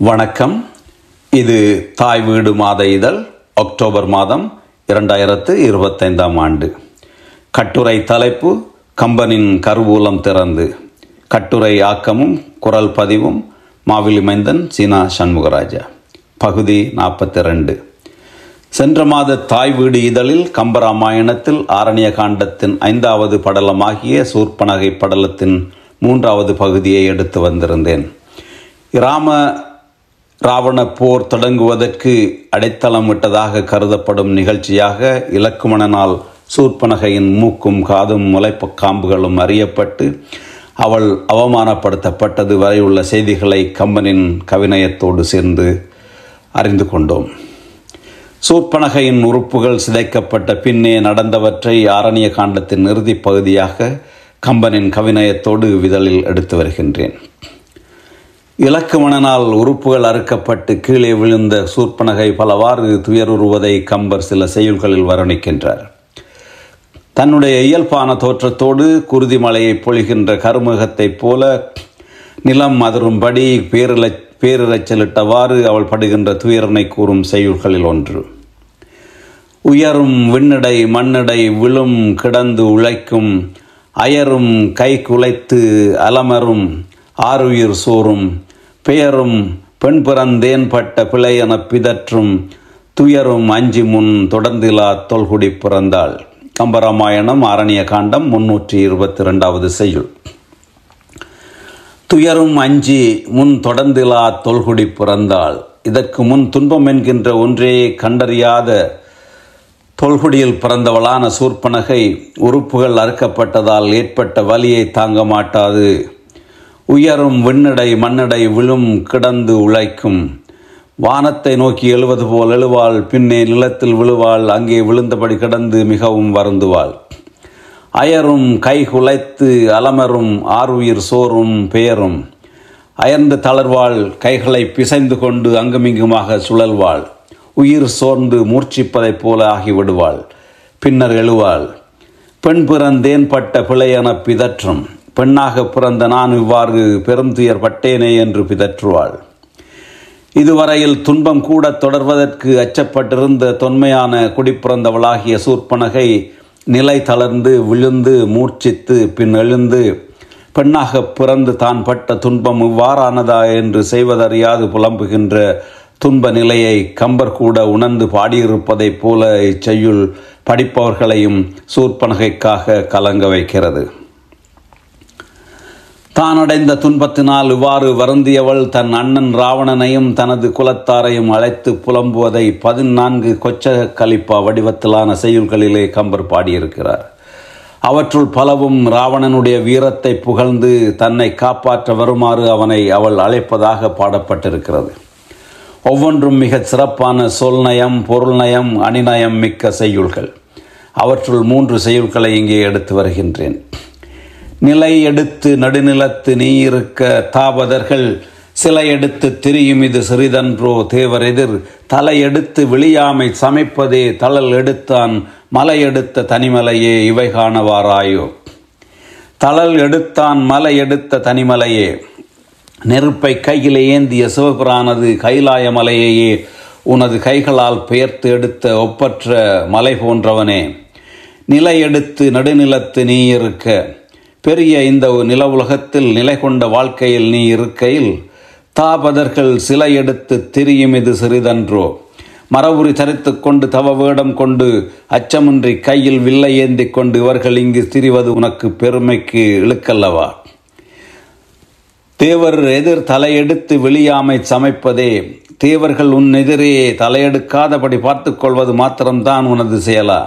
வணக்கம். இது தாய் வீடு மாத இதழ், அக்டோபர் மாதம் 2025 கட்டுரை தலைப்பு கம்பனின் கருவூலம் திறந்து. கட்டுரை ஆக்கமும் குரல் பதிவும் மாவிலி மைந்தன், சீனா சண்முகராஜா. பகுதி 42. சென்ற மாத தாய் வீடு இதழில் கம்பராமாயணத்தில் ஆரண்ய காண்டத்தின் 5வது படலமாகிய சூர்பனகை படலத்தின் 3வது பகுதியை எடுத்து வந்திருந்தேன். ராவண போர் தொடங்குவதற்கு அடைத்தளமிட்டதாக கருதப்படும் நிகழ்ச்சியாக இலக்குமணனால் சூர்பனகையின் மூக்கும் காதும் முளைக்காம்புகளும் அறியப்பட்டு அவள் அவமானப்படுத்தப்பட்டது வரையுள்ள செய்திகளை கம்பனின் கவிநயத்தோடு சேர்ந்து அறிந்து கொண்டோம். சூர்பனகையின் உறுப்புகள் சிதைக்கப்பட்ட பின்னே நடந்தவற்றை ஆரண்ய காண்டத்தின் இறுதி பகுதியாக கம்பனின் கவிநயத்தோடு விதழில் எடுத்து வருகின்றேன். இலக்குமணனால் உறுப்புகள் அறுக்கப்பட்டு கீழே விழுந்த சூர்பனகை பலவாறு துயருறுவதை கம்பர் சில செய்யுள்களில் வர்ணிக்கின்றார். தன்னுடைய இயல்பான தோற்றத்தோடு குருதி மலையை பொழிகின்ற கருமுகத்தைப் போல நிலம் அதிரும்படி பேரிரைச்சலிட்டவாறு அவள் படுகின்ற துயரனை கூறும் செய்யுள்களில் ஒன்று. உயரும் விண்ணடை மண்ணடை விழும் கிடந்து உழைக்கும் அயரும் கை குலைத்து அலமரும் ஆறுயிர் சோறும் பெயரும் பெண் பிறந்தேன் பட்ட பிழை என பிதற்றும் துயரும் அஞ்சி முன் தொடர்ந்திலா தொல்குடி பிறந்தாள். கம்பராமாயணம் ஆரண்ய காண்டம் 322 செய்யுள். துயரும் அஞ்சி முன் தொடர்ந்திலா தொல்குடி பிறந்தாள். இதற்கு முன் துன்பம் என்கின்ற ஒன்றே கண்டறியாத தொல்குடியில் பிறந்தவளான சூர்பனகை உறுப்புகள் அறுக்கப்பட்டதால் ஏற்பட்ட வலியை தாங்க மாட்டாது உயரும் விண்ணடை மண்ணடை விழும் கிடந்து உழைக்கும். வானத்தை நோக்கி எழுவது போல் எழுவாள், பின்னே நிலத்தில் விழுவாள், அங்கே விழுந்தபடி கிடந்து மிகவும் வருந்துவாள். அயரும் கை குலைத்து அலமரும் ஆறுயிர் சோறும் பெயரும். அயர்ந்து தளர்வாள், கைகளை பிசைந்து கொண்டு அங்குமிங்குமாக சுழல்வாள். உயிர் சோர்ந்து மூர்ச்சிப்பதைப் போல ஆகிவிடுவாள். பின்னர் எழுவாள். பெண் பிறந்தேன் பட்ட பிழையென பிதற்றும். பெண்ணாக பிறந்த நான் இவ்வாறு பெரும் துயர் பட்டேனே என்று பிதற்றுவாள். இதுவரையில் துன்பம் கூட தொடர்வதற்கு அச்சப்பட்டிருந்த தொன்மையான குடிப்பிறந்தவளாகிய சூர்பனகை நிலை தளர்ந்து விழுந்து மூர்ச்சித்து பின் எழுந்து பெண்ணாக பிறந்து தான் பட்ட துன்பம் இவ்வாறானதா என்று செய்வதறியாது புலம்புகின்ற துன்ப நிலையை கம்பர் கூட உணர்ந்து பாடியிருப்பதைப் போல இச்செய்யுள் படிப்பவர்களையும் சூர்பனகைக்காக கலங்க வைக்கிறது. தான் அடைந்த துன்பத்தினால் இவ்வாறு வருந்தியவள் தன் அண்ணன் ராவணனையும் தனது குலத்தாரையும் அழைத்து புலம்புவதை 14 கொச்சக கலிப்பா வடிவத்திலான செய்யுள்களிலே கம்பர் பாடியிருக்கிறார். அவற்றுள் பலவும் ராவணனுடைய வீரத்தை புகழ்ந்து தன்னை காப்பாற்ற வருமாறு அவள் அழைப்பதாக பாடப்பட்டிருக்கிறது. ஒவ்வொன்றும் மிக சிறப்பான சொல்நயம், பொருள்நயம், அணிநயம் மிக்க செய்யுள்கள். அவற்றுள் 3 செய்யுள்களை இங்கே எடுத்து வருகின்றேன். நிலை எடுத்து நடுநிலத்து நீ இருக்க தாபதர்கள் சிலை எடுத்து திரியும் இது சிறிதன்றோ தேவர் எதிர் தலை எடுத்து விழியாமை சமைப்பதே தளல் எடுத்தான் மலை எடுத்த தனிமலையே இவை காணவாராயோ. தளல் எடுத்தான் மலை எடுத்த தனிமலையே, நெருப்பை கையில் ஏந்திய சிவபிரானது கைலாய மலையையே உனது கைகளால் பெயர்த்து எடுத்த ஒப்பற்ற மலை போன்றவனே. நிலை எடுத்து நடுநிலத்து நீ இருக்க, பெரிய இந்த நில உலகத்தில் நிலை கொண்ட வாழ்க்கையில் நீ இருக்கையில் தாபதர்கள் சிலை எடுத்து திரியும் இது சிறிதன்றோ. மரபுரி தரித்து கொண்டு தவ வேடம் கொண்டு அச்சமின்றி கையில் வில்லை ஏந்தி கொண்டு இவர்கள் இங்கு திரிவது உனக்கு பெருமைக்கு இழுக்கல்லவா. தேவர் எதிர் தலையெடுத்து வெளியாமை சமைப்பதே, தேவர்கள் உன் எதிரே தலையெடுக்காதபடி பார்த்து கொள்வது மாத்திரம்தான் உனது செயலா.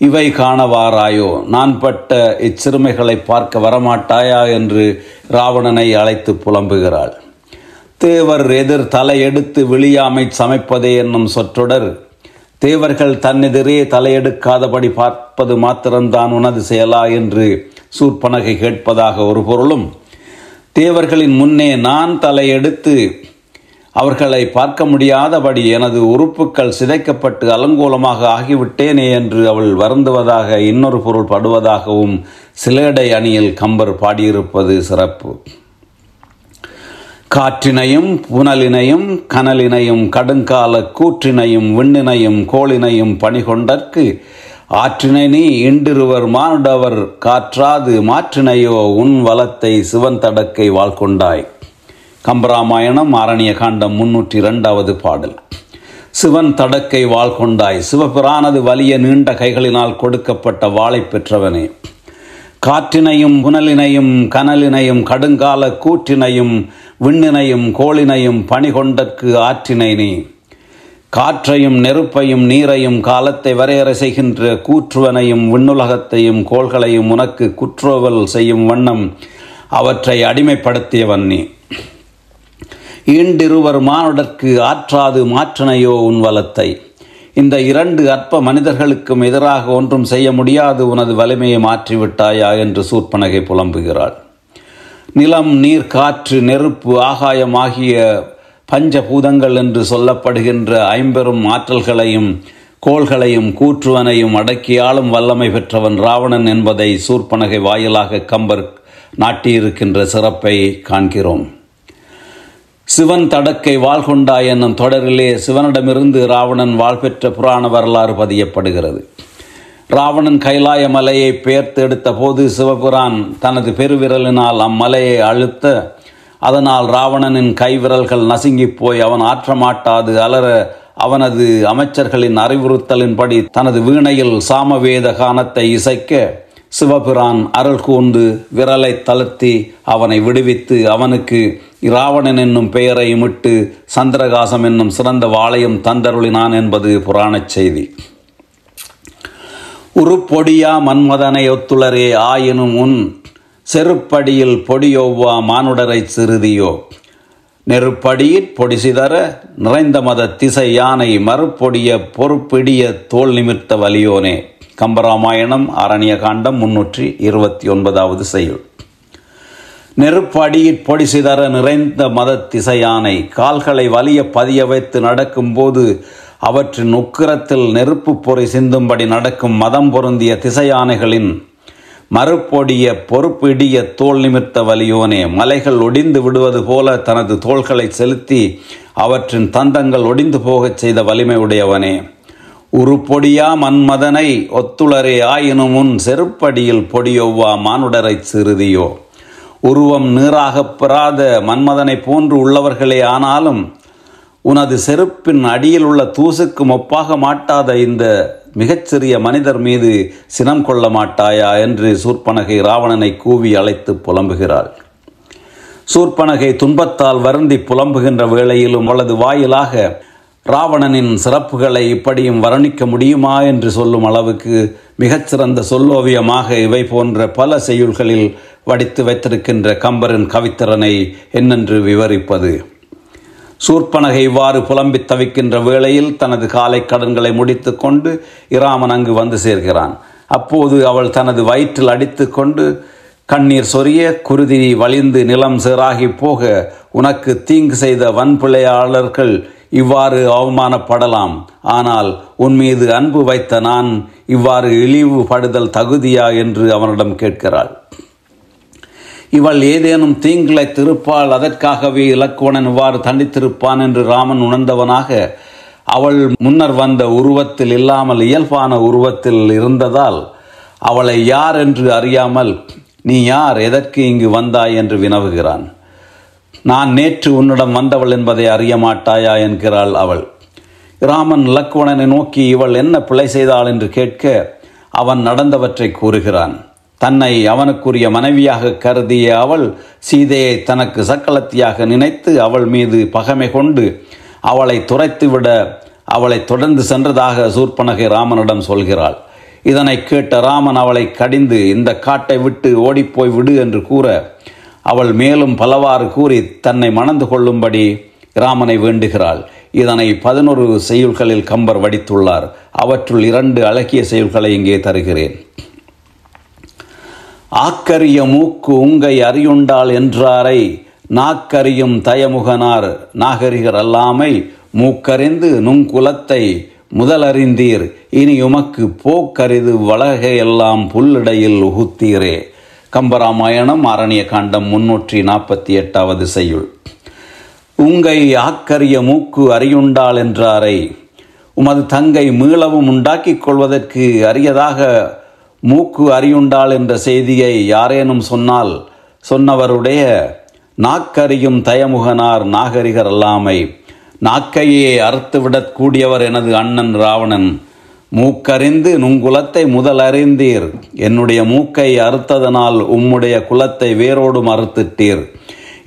இவை காணவாராயோ, நான் பட்ட இச்சிறுமைகளை பார்க்க வரமாட்டாயா என்று ராவணனை அழைத்து புலம்புகிறாள். தேவர் எதிர் தலையெடுத்து விழியாமை சமைப்பதே என்னும் சொற்றொடர் தேவர்கள் தன்னெதிரே தலையெடுக்காதபடி பார்ப்பது மாத்திரம்தான் உனது செயலா என்று சூர்பனகை கேட்பதாக ஒரு பொருளும், தேவர்களின் முன்னே நான் தலையெடுத்து அவர்களை பார்க்க முடியாதபடி எனது உறுப்புகள் சிதைக்கப்பட்டு அலங்கோலமாக ஆகிவிட்டேனே என்று அவள் வருந்துவதாக இன்னொரு பொருள் படுவதாகவும் சிலேடை அணியில் கம்பர் பாடியிருப்பது சிறப்பு. காற்றினையும் புனலினையும் கனலினையும் கடுங்கால கூற்றினையும் விண்ணினையும் கோளினையும் பணிகொண்டற்கு ஆற்றினை நீ இண்டிருவர் மானுடவர் காற்றாது மாற்றினையோ உன் வளத்தை சிவன் தடக்கை வாழ்கொண்டாய். கம்பராமாயணம் ஆரணிய காண்டம் 302வது பாடல். சிவன் தடக்கை வாழ்கொண்டாய். சிவபிரானது வலிய நீண்ட கைகளினால் கொடுக்கப்பட்ட வாளை பெற்றவனே. காற்றினையும் புனலினையும் கனலினையும் கடுங்கால கூற்றினையும் விண்ணினையும் கோளினையும் பணிகொண்டற்கு ஆற்றினை நீ. காற்றையும் நெருப்பையும் நீரையும் காலத்தை வரையறை செய்கின்ற கூற்றுவனையும் விண்ணுலகத்தையும் கோள்களையும் உனக்கு குற்றோவல் செய்யும் வண்ணம் அவற்றை அடிமைப்படுத்தியவன் நீ. ஈண்டிருவர் மானுடற்கு ஆற்றாது மாற்றினையோ உன் வளத்தை. இந்த இரண்டு அற்ப மனிதர்களுக்கும் எதிராக ஒன்றும் செய்ய முடியாது உனது வலிமையை மாற்றிவிட்டாயா என்று சூர்ப்பனகை புலம்புகிறாள். நிலம், நீர், காற்று, நெருப்பு, ஆகாயம் ஆகிய பஞ்சபூதங்கள் என்று சொல்லப்படுகின்ற ஐம்பெரும் ஆற்றல்களையும் கோள்களையும் கூற்றுவனையும் அடக்கியாலும் வல்லமை பெற்றவன் ராவணன் என்பதை சூர்ப்பனகை வாயிலாக கம்பர் நாட்டியிருக்கின்ற சிறப்பை காண்கிறோம். சிவன் தடக்கை வாழ்கொண்டாய் என்னும் தொடரிலே சிவனிடமிருந்து ராவணன் வாழ்பெற்ற புராண வரலாறு பதியப்படுகிறது. ராவணன் கைலாய மலையை பெயர்த்து எடுத்த போது சிவபுரான் தனது பெருவிரலினால் அம்மலையை அழுத்த, அதனால் ராவணனின் கைவிரல்கள் நசுங்கி போய் அவன் ஆற்றமாட்டாது அலற அவனது அமைச்சர்களின் அறிவுறுத்தலின்படி தனது வீணையில் சாமவேத கானத்தை இசைக்க சிவபிரான் அருள் கூர்ந்து விரலை தளர்த்தி அவனை விடுவித்து அவனுக்கு இராவணன் என்னும் பெயரை இட்டு சந்திரகாசம் என்னும் சிறந்த வாளையும் தந்தருளினான் என்பது புராணச் செய்தி. உருப்பொடியா மன்மதனை ஒத்துளரே ஆயினும் உன் செருப்படியில் பொடியொவ்வா மானுடரை சிறுதியோ. நெருப்படியிற் பொடிசிதற நிறைந்த மத திசை யானை மறுப்பொடிய பொறுப்பிடிய தோல் நிமிர்த்த வலியோனே. கம்பராமாயணம் ஆரணிய காண்டம் 329வது செய்யுள். நெருப்படியிற் பொடிசிதற நிறைந்த மத திசையானை கால்களை வலிய பதிய வைத்து நடக்கும்போது அவற்றின் உக்கிரத்தில் நெருப்பு பொறி சிந்தும்படி நடக்கும் மதம் பொருந்திய திசையானைகளின் மறுப்பொடிய பொறுப்பிடிய தோல் நிமிர்த்த வலியோனே. மலைகள் ஒடிந்து விடுவது போல தனது தோள்களை செலுத்தி அவற்றின் தந்தங்கள் ஒடிந்து போகச் செய்த வலிமை உடையவனே. உருப்பொடியா மன்மதனை ஒத்துளரே ஆயினும் உன் செருப்படியில் பொடியொவ்வா மானுடரை சிறுதியோ. உருவம் நீராகப் பெறாத மன்மதனை போன்று உள்ளவர்களே ஆனாலும் உனது செருப்பின் அடியில் உள்ள தூசுக்கு ஒப்பாக மாட்டாத இந்த மிகச்சிறிய மனிதர் மீது சினம் கொள்ள மாட்டாயா என்று சூர்ப்பனகை ராவணனை கூவி அழைத்து புலம்புகிறாள். சூர்ப்பனகை துன்பத்தால் வருந்தி புலம்புகின்ற வேளையிலும் அவளது வாயிலாக ராவணனின் சிறப்புகளை இப்படியும் வர்ணிக்க முடியுமா என்று சொல்லும் அளவுக்கு மிகச்சிறந்த சொல்லோவியமாக இவை போன்ற பல செய்யுள்களில் வடித்து வைத்திருக்கின்ற கம்பரின் கவித்திறனை என்னென்று விவரிப்பது. சூர்ப்பனகை இவ்வாறு புலம்பி தவிக்கின்ற வேளையில் தனது காலை கடன்களை முடித்து கொண்டு இராமன் அங்கு வந்து சேர்கிறான். அப்போது அவள் தனது வயிற்றில் அடித்து கொண்டு கண்ணீர் சொரிய குருதி வழிந்து நிலம் சேராகி போக, உனக்கு தீங்கு செய்த வன்பிழையாளர்கள் இவ்வாறு அவமானப்படலாம், ஆனால் உன் மீது அன்பு வைத்த நான் இவ்வாறு இழிவுபடுதல் தகுதியா என்று அவனிடம் கேட்கிறாள். இவள் ஏதேனும் தீங்களை திருப்பால், அதற்காகவே இலக்குவனன் இவ்வாறு தண்டித்திருப்பான் என்று ராமன் உணர்ந்தவனாக அவள் முன்னர் வந்த உருவத்தில் இல்லாமல் இயல்பான உருவத்தில் இருந்ததால் அவளை யார் என்று அறியாமல், நீ யார், எதற்கு இங்கு வந்தாய் என்று வினவுகிறான். நான் நேற்று உன்னிடம் வந்தவள் என்பதை அறிய மாட்டாயா என்கிறாள் அவள். ராமன் இலக்குவனனை நோக்கி இவள் என்ன பிழை செய்தாள் என்று கேட்க அவன் நடந்தவற்றை கூறுகிறான். தன்னை அவனுக்குரிய மனைவியாக கருதிய அவள் சீதையை தனக்கு சக்களத்தியாக நினைத்து அவள் மீது பகைமை கொண்டு அவளை துரைத்துவிட அவளை தொடர்ந்து சென்றதாக சூர்ப்பனகை ராமனிடம் சொல்கிறாள். இதனை கேட்ட ராமன் அவளை கடிந்து இந்த காட்டை விட்டு ஓடிப்போய் விடு என்று கூற அவள் மேலும் பலவாறு கூறி தன்னை மணந்து கொள்ளும்படி ராமனை வேண்டுகிறாள். இதனை 11 செய்யுள்களில் கம்பர் வடித்துள்ளார். அவற்றுள் 2 அழகிய செய்யுள்களை இங்கே தருகிறேன். ஆக்கரிய மூக்கு உங்கை அறியுண்டாள் என்றாரை நாக்கரியும் தயமுகனார் நாகரிகர் அல்லாமை மூக்கறிந்து நுங்குலத்தை முதலறிந்தீர் இனி உமக்கு போக்கரிது வளகையெல்லாம் புல்லிடையில் உகுத்தீரே. கம்பராமாயணம் ஆரணிய காண்டம் 348வது செய்யுள். உங்கை ஆக்கரிய மூக்கு அறியுண்டாள் என்றாரை. உமது தங்கை மீளவும் உண்டாக்கிக் கொள்வதற்கு அரியதாக மூக்கு அறியுண்டாள் என்ற செய்தியை யாரேனும் சொன்னால் சொன்னவருடைய நாக்கறியும் தயமுகனார் நாகரிகர் அல்லாமை. நாக்கையே அறுத்துவிடக்கூடியவர் எனது அண்ணன் ராவணன். மூக்கறிந்து நுங்குலத்தை முதல் அறிந்தீர். என்னுடைய மூக்கை அறுத்ததனால் உம்முடைய குலத்தை வேரோடு மறுத்துட்டீர்.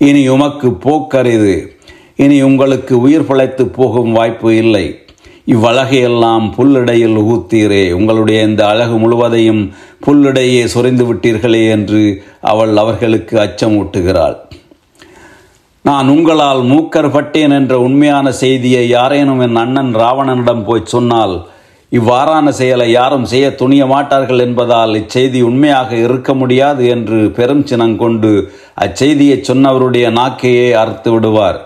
இனி உமக்கு போக்கரிது. இனி உங்களுக்கு உயிர் பிழைத்து போகும் வாய்ப்பு இல்லை. இவ்வழகையெல்லாம் புல்லிடையில் ஊத்தீரே. உங்களுடைய இந்த அழகு முழுவதையும் புல்லிடையே சொரிந்து விட்டீர்களே என்று அவள் அவர்களுக்கு அச்சமூட்டுகிறாள். நான் உங்களால் மூக்கற்பட்டேன் என்ற உண்மையான செய்தியை யாரேனும் என் அண்ணன் ராவணனிடம் போய் சொன்னால் இவ்வாறான செயலை யாரும் செய்ய துணிய மாட்டார்கள் என்பதால் இச்செய்தி உண்மையாக இருக்க முடியாது என்று பெரும் சினங்கொண்டு அச்செய்தியை சொன்னவருடைய நாக்கையே அறுத்து விடுவார்.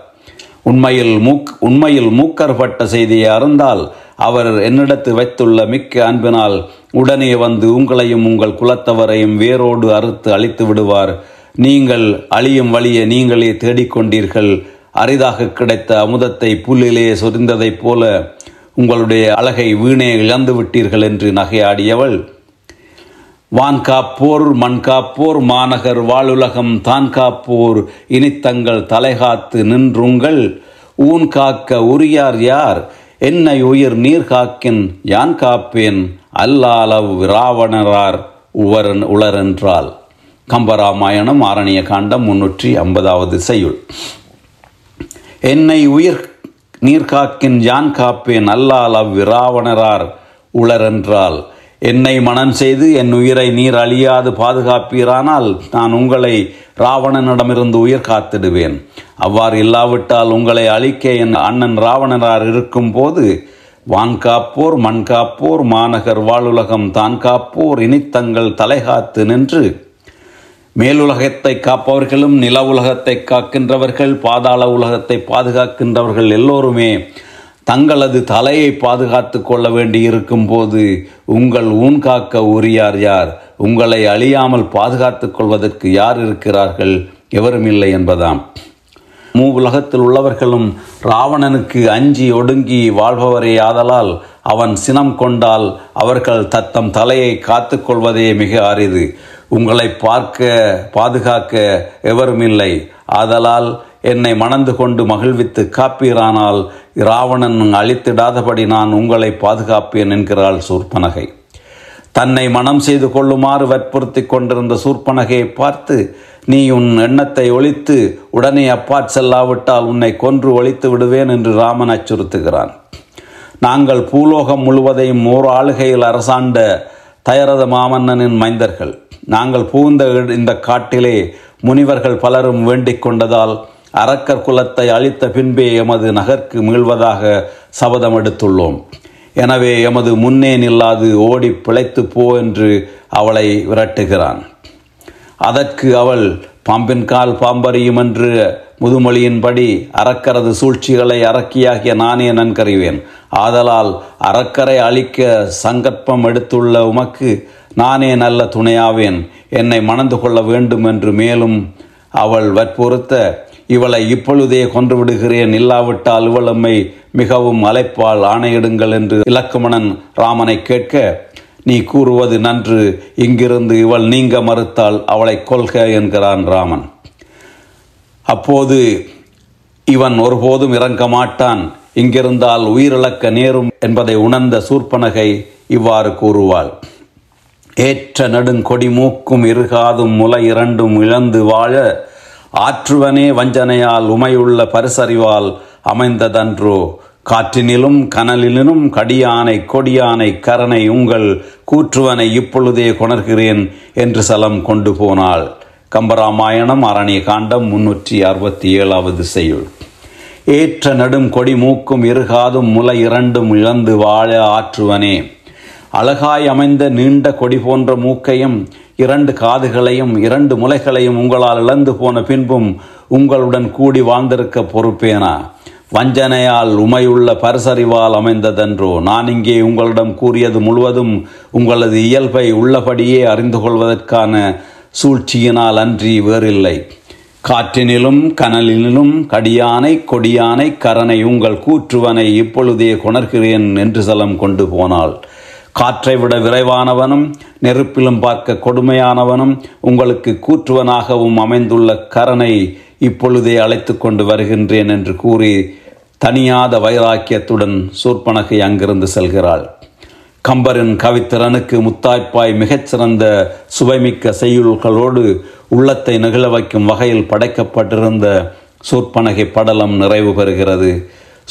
உண்மையில் மூக்கற்பட்ட செய்தியை அறிந்தால் அவர் என்னிடத்து வைத்துள்ள மிக்க அன்பினால் உடனே வந்து உங்களையும் உங்கள் குலத்தவரையும் வேரோடு அறுத்து அழித்து விடுவார். நீங்கள் அழியும் வழியை நீங்களே தேடிக்கொண்டீர்கள். அரிதாக கிடைத்த அமுதத்தை புல்லிலே சொரிந்ததைப் போல உங்களுடைய அழகை வீணே இழந்து விட்டீர்கள் என்று நகையாடியவள், வான் காப்போர் மண் காப்போர் மாநகர் வாழுலகம் தான் காப்போர் இனித்தங்கள் தலைகாத்து நின்றுங்கள் ஊன் காக்க உரியார் யார் என்னை உயிர் நீர் காக்கின் யான் காப்பேன் அல்லாலவ் ராவணரார் உளரென்றாள். கம்பராமாயணம் ஆரணிய காண்டம் 350வது செய்யுள். என்னை உயிர் நீர்காக்கின் யான் காப்பேன் அல்லால் அவ்விராவணரார் உளரென்றால். என்னை மனம் செய்து என் உயிரை நீர் அழியாது பாதுகாப்பீரானால் நான் உங்களை ராவணனிடமிருந்து உயிர் காத்திடுவேன். அவ்வாறு இல்லாவிட்டால் உங்களை அழிக்க என் அண்ணன் ராவணரார் இருக்கும் போது வான் காப்போர் மண் காப்போர் மாநகர் வாழுலகம் தான் காப்போர் இனித்தங்கள் தலைகாத்து நின்று. மேலுலகத்தை காப்பவர்களும் நில உலகத்தை காக்கின்றவர்கள் பாதாள உலகத்தை பாதுகாக்கின்றவர்கள் எல்லோருமே தங்களது தலையை பாதுகாத்து கொள்ள வேண்டி இருக்கும் போது உங்கள் ஊன் காக்க உரியார் யார்? உங்களை அழியாமல் பாதுகாத்துக் கொள்வதற்கு யார் இருக்கிறார்கள்? எவரும் இல்லை என்பதாம். உலகத்தில் உள்ளவர்களும் ராவணனுக்கு அஞ்சி ஒடுங்கி வாழ்பவரே ஆதலால் அவன் சினம் கொண்டால் அவர்கள் தத்தம் தலையை காத்து கொள்வதே மிக அரிது. உங்களை பாதுகாக்க எவரும் இல்லை. ஆதலால் என்னை மணந்து கொண்டு மகிழ்வித்து காப்பீரானால் ராவணன் அழித்திடாதபடி நான் உங்களை பாதுகாப்பேன் என்கிறாள் சூர்பனகை. தன்னை மனம் செய்து கொள்ளுமாறு வற்புறுத்தி கொண்டிருந்த சூர்பனகையை பார்த்து, நீ உன் எண்ணத்தை ஒழித்து உடனே அப்பாற் செல்லாவிட்டால் உன்னை கொன்று ஒழித்து விடுவேன் என்று ராமன் அச்சுறுத்துகிறான். நாங்கள் பூலோகம் முழுவதையும் ஓர் ஆளுகையில் அரசாண்ட தயரத மாமன்னனின் மைந்தர்கள். நாங்கள் புகுந்த இந்த காட்டிலே முனிவர்கள் பலரும் வேண்டிக் கொண்டதால் அரக்கர் குலத்தை அழித்த பின்பே எமது நகர்க்கு மீள்வதாக சபதம் எடுத்துள்ளோம். எனவே எமது முன்னே நில்லாது ஓடி பிழைத்து போ என்று அவளை விரட்டுகிறான். அதற்கு அவள், பாம்பின் கால் பாம்பறியும் என்று முதுமொழியின்படி அரக்கரது சூழ்ச்சிகளை அரக்கியாகிய நானே நன்கறிவேன். ஆதலால் அரக்கரை அழிக்க சங்கற்பம் எடுத்துள்ள உமக்கு நானே நல்ல துணையாவேன். என்னை மணந்து கொள்ள வேண்டும் என்று மேலும் அவள் வற்புறுத்த, இவளை இப்பொழுதே கொன்று விடுகிறேன், இல்லாவிட்டால் இவளம்மை மிகவும் அலைப்பால், ஆணையிடுங்கள் என்று இலக்குமணன் ராமனை கேட்க, நீ கூறுவது நன்று, இங்கிருந்து இவள் நீங்க மறுத்தால் அவளை கொல்க என்கிறான் ராமன். அப்போது இவன் ஒருபோதும் இறங்க மாட்டான், இங்கிருந்தால் உயிரிழக்க நேரும் என்பதை உணர்ந்த சூர்பனகை இவ்வாறு கூறுவாள். ஏற்ற நெடுங்கொடி மூக்கும் இருகாதும் முலை இரண்டும் இழந்து வாழ ஆற்றுவனே வஞ்சனையால் உமையுள்ள பரிசறிவால் அமைந்ததன்றோ. காற்றினிலும் கனலினும் கடியானை கொடியானை கரனை உங்கள் கூற்றுவனை இப்பொழுதே கொணர்கிறேன் என்று சலம் கொண்டு போனாள். கம்பராமாயணம் ஆரணிய காண்டம் 367வது செய்யுள். ஏற்ற நெடும் கொடி மூக்கும் இருகாதும் முலை இரண்டும் இழந்து வாழ ஆற்றுவனே. அழகாய் அமைந்த நீண்ட கொடி போன்ற மூக்கையும் 2 காதுகளையும் 2 முலைகளையும் உங்களால் இழந்து போன பின்பும் உங்களுடன் கூடி வாழ்ந்திருக்க பொறுப்பேனா? வஞ்சனையால் உமையுள்ள பரிசறிவால் அமைந்ததன்றோ. நான் இங்கே உங்களிடம் கூறியது முழுவதும் உங்களது இயல்பை உள்ளபடியே அறிந்து கொள்வதற்கான சூழ்ச்சியினால் அன்றி வேறில்லை. காற்றினிலும் கனலினிலும் கடியானை கொடியானை கரனை உங்கள் கூற்றுவனை இப்பொழுதே கொணர்கிறேன் என்று சலம் கொண்டு போனாள். காற்றை விட விரைவானவனும் நெருப்பிலும் பார்க்க கொடுமையானவனும் உங்களுக்கு கூற்றுவனாகவும் அமைந்துள்ள கரனை இப்பொழுதே அழைத்து கொண்டு வருகின்றேன் என்று கூறி தனியாத வைராக்கியத்துடன் சூர்பனகை அங்கிருந்து செல்கிறாள். கம்பரின் கவித்திறனுக்கு முத்தாய்ப்பாய் மிகச்சிறந்த சுவைமிக்க செய்யுள்களோடு உள்ளத்தை நெகிழ வைக்கும் வகையில் படைக்கப்பட்டிருந்த சூர்பனகை படலம் நிறைவு பெறுகிறது.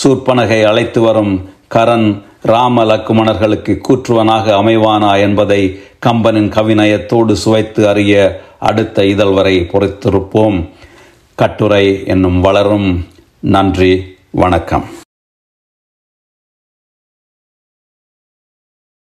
சூர்பனகை அழைத்து வரும் கரன் ராம லக்குமணர்களுக்கு கூற்றுவனாக அமைவானா என்பதை கம்பனின் கவிநயத்தோடு சுவைத்து அறிய அடுத்த இதழ் வரை பொறுத்திருப்போம். கட்டுரை என்னும் வளரும். நன்றி, வணக்கம்.